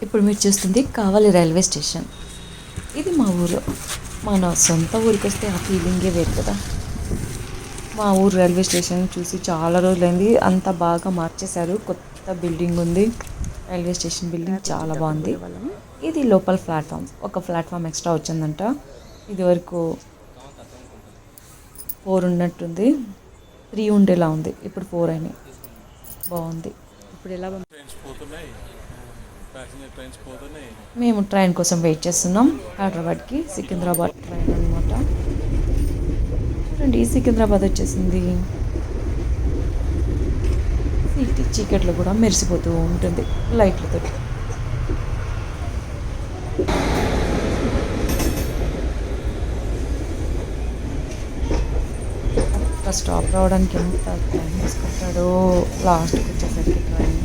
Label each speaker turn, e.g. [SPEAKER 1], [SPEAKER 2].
[SPEAKER 1] ఇప్పుడు మీరు చూస్తుంది కావలి రైల్వే స్టేషన్. ఇది మా ఊరు. మన సొంత ఊరికి వస్తే ఆ ఫీలింగే వేరు కదా. మా ఊరు రైల్వే స్టేషన్ చూసి చాలా రోజులైంది. అంతా బాగా మార్చేశారు. కొత్త బిల్డింగ్ ఉంది. రైల్వే స్టేషన్ బిల్డింగ్ చాలా బాగుంది. ఇది లోపల ప్లాట్ఫామ్. ఒక ప్లాట్ఫామ్ ఎక్స్ట్రా వచ్చిందంట. ఇది వరకు 4 ఉన్నట్టుంది. 3 ఉండేలా ఉంది. ఇప్పుడు 4 అయినాయి. బాగుంది.
[SPEAKER 2] ఇప్పుడు ఎలా
[SPEAKER 1] మేము ట్రైన్ కోసం వెయిట్ చేస్తున్నాం. హైదరాబాద్కి సికింద్రాబాద్ ట్రైన్ అనమాట. చూడండి సికింద్రాబాద్ వచ్చేసింది. సిటీ చీకట్లో కూడా మెరిసిపోతూ ఉంటుంది లైట్లతో. కరెక్ట్గా స్టాప్ రావడానికి ఎంత టైం తీసుకుంటాడో లాస్ట్కి వచ్చేసరికి ట్రైన్.